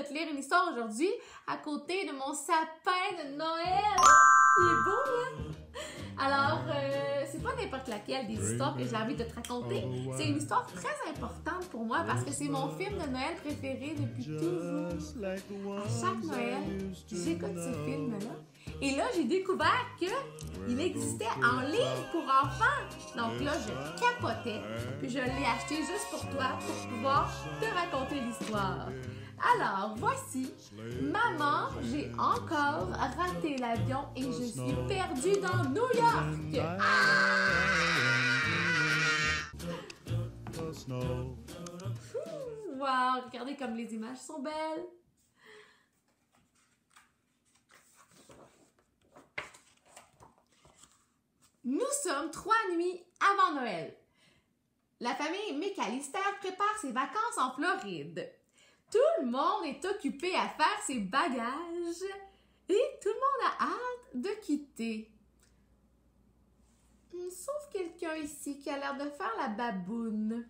de te lire une histoire aujourd'hui à côté de mon sapin de Noël. Il est beau, hein? Alors, c'est pas n'importe laquelle des histoires que j'ai envie de te raconter. C'est une histoire très importante pour moi parce que c'est mon film de Noël préféré depuis toujours. À chaque Noël, j'écoute ce film-là. Et là, j'ai découvert qu'il existait en livre pour enfants. Donc là, je capotais. Puis je l'ai acheté juste pour toi, pour pouvoir te raconter l'histoire. Alors, voici. Maman, j'ai encore raté l'avion et je suis perdue dans New York. Wow, regardez comme les images sont belles. Nous sommes 3 nuits avant Noël. La famille McAllister prépare ses vacances en Floride. Tout le monde est occupé à faire ses bagages et tout le monde a hâte de quitter. Sauf quelqu'un ici qui a l'air de faire la baboune.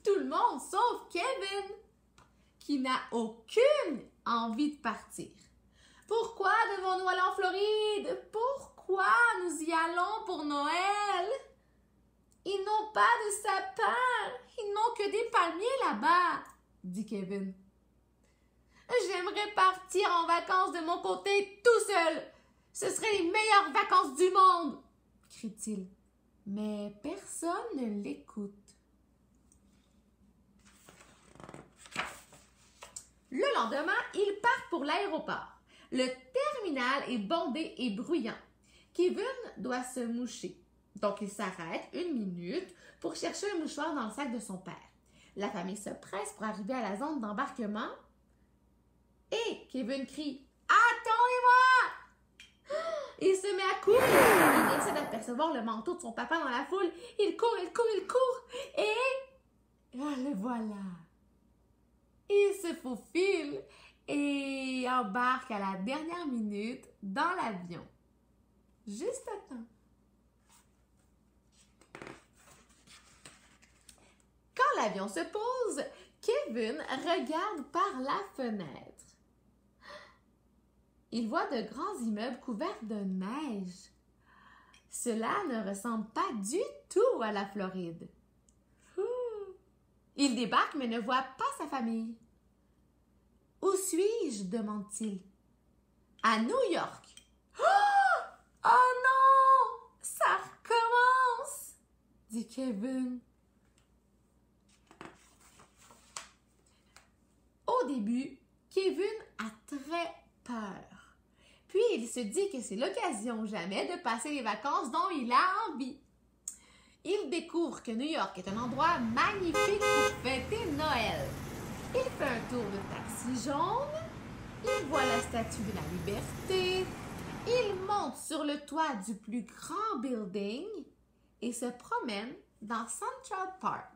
Tout le monde sauf Kevin, qui n'a aucune envie de partir. Pourquoi devons-nous aller en Floride? Pourquoi nous y allons pour Noël? Ils n'ont pas de sapin. Ils n'ont que des palmiers là-bas, dit Kevin. J'aimerais partir en vacances de mon côté tout seul. Ce seraient les meilleures vacances du monde, crie-t-il. Mais personne ne l'écoute. Le lendemain, ils partent pour l'aéroport. Le terminal est bondé et bruyant. Kevin doit se moucher. Donc, il s'arrête 1 minute pour chercher un mouchoir dans le sac de son père. La famille se presse pour arriver à la zone d'embarquement. Et Kevin crie « Attendez-moi! » Il se met à courir. Il essaie d'apercevoir le manteau de son papa dans la foule. Il court. Et le voilà. Il se faufile et embarque à la dernière minute dans l'avion. Juste à temps. Quand l'avion se pose, Kevin regarde par la fenêtre. Il voit de grands immeubles couverts de neige. Cela ne ressemble pas du tout à la Floride. Il débarque mais ne voit pas sa famille. « Où suis-je? » demande-t-il. « À New York. »« Oh non! Ça recommence! » dit Kevin. Au début, Kevin a très peur. Puis il se dit que c'est l'occasion ou jamais de passer les vacances dont il a envie. Il découvre que New York est un endroit magnifique pour fêter Noël. Il fait un tour de taxi jaune, il voit la statue de la Liberté, il monte sur le toit du plus grand building et se promène dans Central Park.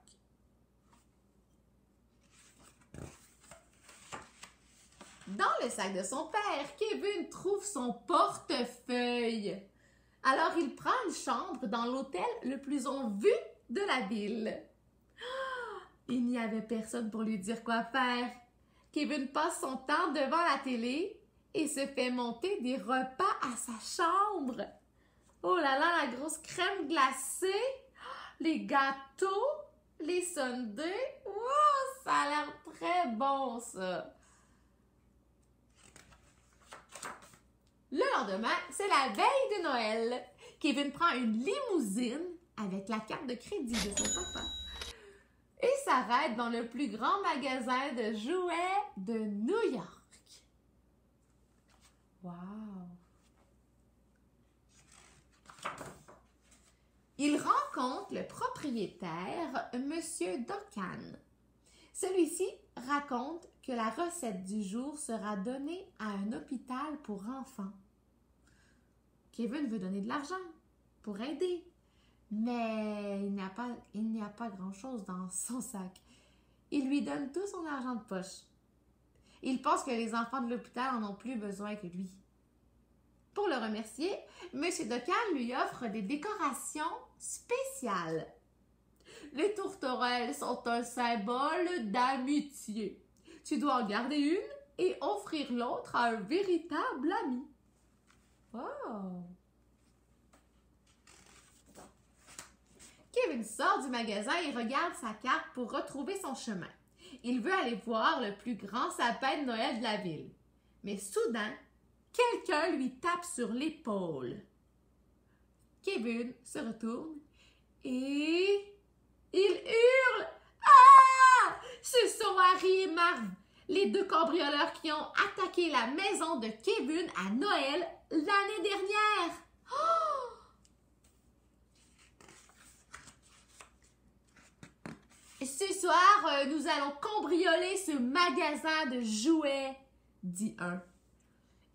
Dans le sac de son père, Kevin trouve son portefeuille. Alors, il prend une chambre dans l'hôtel le plus en vue de la ville. Il n'y avait personne pour lui dire quoi faire. Kevin passe son temps devant la télé et se fait monter des repas à sa chambre. Oh là là, la grosse crème glacée, les gâteaux, les sundaes. Wow, ça a l'air très bon, ça. Le lendemain, c'est la veille de Noël. Kevin prend une limousine avec la carte de crédit de son papa et s'arrête dans le plus grand magasin de jouets de New York. Wow! Il rencontre le propriétaire, Monsieur Duncan. Celui-ci raconte que la recette du jour sera donnée à un hôpital pour enfants. Kevin veut donner de l'argent pour aider, mais il n'y a pas grand-chose dans son sac. Il lui donne tout son argent de poche. Il pense que les enfants de l'hôpital en ont plus besoin que lui. Pour le remercier, M. Duncan lui offre des décorations spéciales. Les tourterelles sont un symbole d'amitié. Tu dois en garder une et offrir l'autre à un véritable ami. Oh! Kevin sort du magasin et regarde sa carte pour retrouver son chemin. Il veut aller voir le plus grand sapin de Noël de la ville. Mais soudain, quelqu'un lui tape sur l'épaule. Kevin se retourne et il hurle. Ah! Ce sont Harry et Marv, les deux cambrioleurs qui ont attaqué la maison de Kevin à Noël l'année dernière. Oh! Ce soir, nous allons cambrioler ce magasin de jouets, dit un.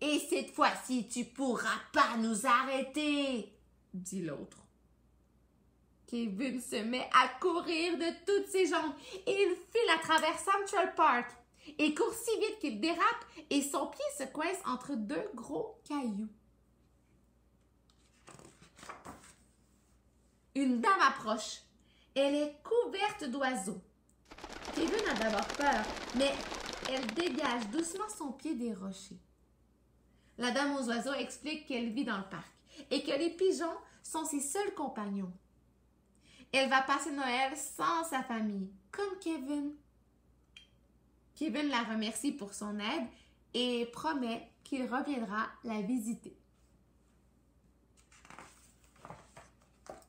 Et cette fois-ci, tu pourras pas nous arrêter, dit l'autre. Kevin se met à courir de toutes ses jambes et il file à travers Central Park. Il court si vite qu'il dérape et son pied se coince entre deux gros cailloux. Une dame approche. Elle est couverte d'oiseaux. Kevin a d'abord peur, mais elle dégage doucement son pied des rochers. La dame aux oiseaux explique qu'elle vit dans le parc et que les pigeons sont ses seuls compagnons. Elle va passer Noël sans sa famille, comme Kevin. Kevin la remercie pour son aide et promet qu'il reviendra la visiter.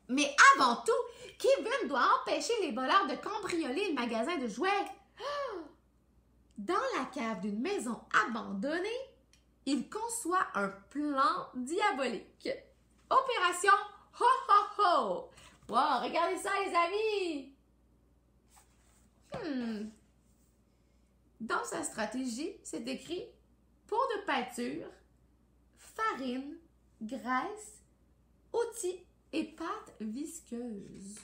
Mais avant tout, Kevin doit empêcher les voleurs de cambrioler le magasin de jouets. Dans la cave d'une maison abandonnée, il conçoit un plan diabolique. Opération Ho Ho Ho! Wow, regardez ça les amis! Dans sa stratégie, c'est écrit pot de peinture, farine, graisse, outils et pâte visqueuse.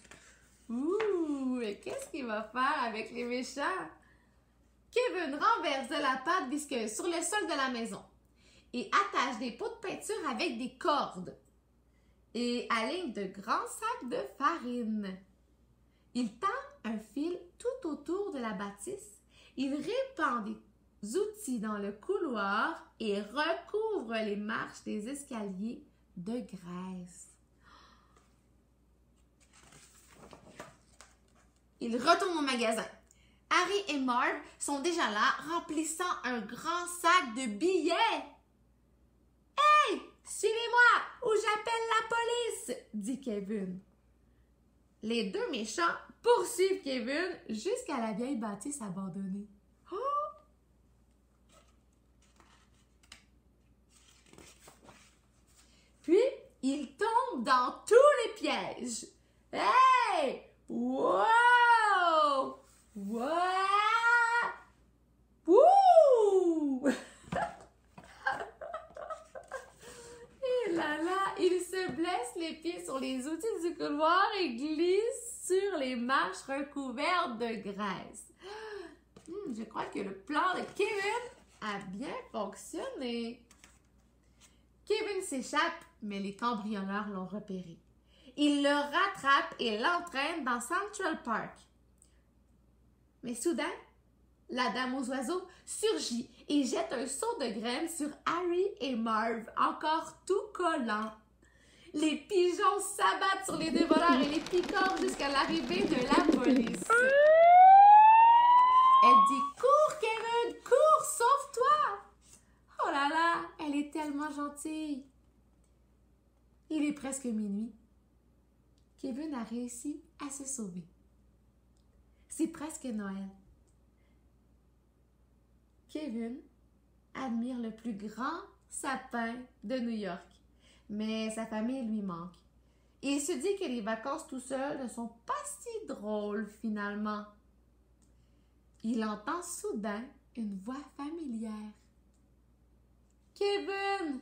Ouh, et qu'est-ce qu'il va faire avec les méchants? Kevin renverse de la pâte visqueuse sur le sol de la maison et attache des pots de peinture avec des cordes et aligne de grands sacs de farine. Il tend un fil tout autour de la bâtisse. Il répand des outils dans le couloir et recouvre les marches des escaliers de graisse. Il retourne au magasin. Harry et Marv sont déjà là, remplissant un grand sac de billets. « Hey, suivez-moi ou j'appelle la police !» dit Kevin. Les deux méchants poursuivent Kevin jusqu'à la vieille bâtisse abandonnée. Oh! Puis, ils tombent dans tous les pièges. Hey! Wow! Wow! Wouh! Et là, il se blesse les pieds sur les outils du couloir et glisse sur les marches recouvertes de graisse. Je crois que le plan de Kevin a bien fonctionné. Kevin s'échappe, mais les cambrioleurs l'ont repéré. Ils le rattrapent et l'entraînent dans Central Park. Mais soudain, la dame aux oiseaux surgit et jette un seau de graines sur Harry et Marv, encore tout collants. Les pigeons s'abattent sur les deux voleurs et les picorent jusqu'à l'arrivée de la police. Elle dit « Cours, Kevin, cours, sauve-toi! » Oh là là, elle est tellement gentille. Il est presque minuit. Kevin a réussi à se sauver. C'est presque Noël. Kevin admire le plus grand sapin de New York, mais sa famille lui manque. Il se dit que les vacances tout seul ne sont pas si drôles finalement. Il entend soudain une voix familière. « Kevin! »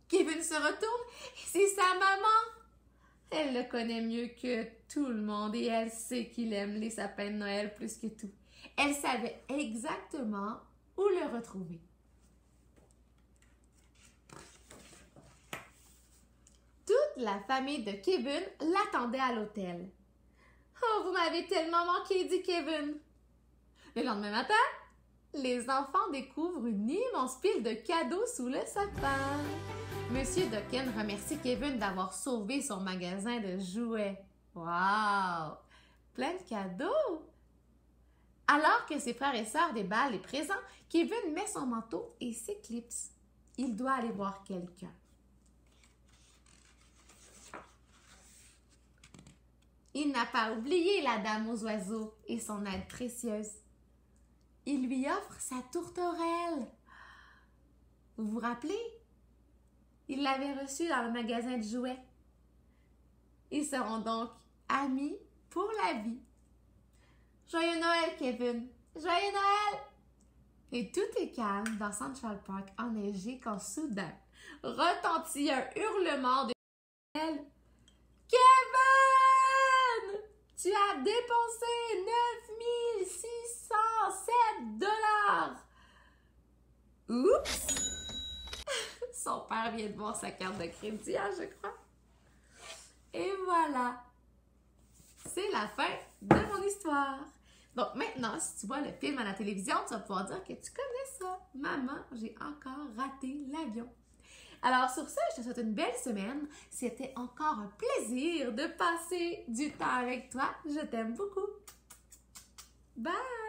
Kevin se retourne et c'est sa maman. Elle le connaît mieux que tout le monde et elle sait qu'il aime les sapins de Noël plus que tout. Elle savait exactement où le retrouver. Toute la famille de Kevin l'attendait à l'hôtel. Oh, vous m'avez tellement manqué, dit Kevin. Le lendemain matin, les enfants découvrent une immense pile de cadeaux sous le sapin. Monsieur Ducken remercie Kevin d'avoir sauvé son magasin de jouets. Wow! Plein de cadeaux! Alors que ses frères et sœurs déballent les présents, Kevin met son manteau et s'éclipse. Il doit aller voir quelqu'un. Il n'a pas oublié la dame aux oiseaux et son aide précieuse. Il lui offre sa tourterelle. Vous vous rappelez? Il l'avait reçue dans le magasin de jouets. Ils seront donc amis pour la vie. Joyeux Noël, Kevin! Joyeux Noël! Et tout est calme dans Central Park enneigé quand soudain retentit un hurlement de Noël. Kevin! Tu as dépensé 9607 $! Oups! Son père vient de voir sa carte de crédit, hein, je crois. Et voilà! C'est la fin de mon histoire. Donc maintenant, si tu vois le film à la télévision, tu vas pouvoir dire que tu connais ça. Maman, j'ai encore raté l'avion. Alors sur ça, je te souhaite une belle semaine. C'était encore un plaisir de passer du temps avec toi. Je t'aime beaucoup. Bye!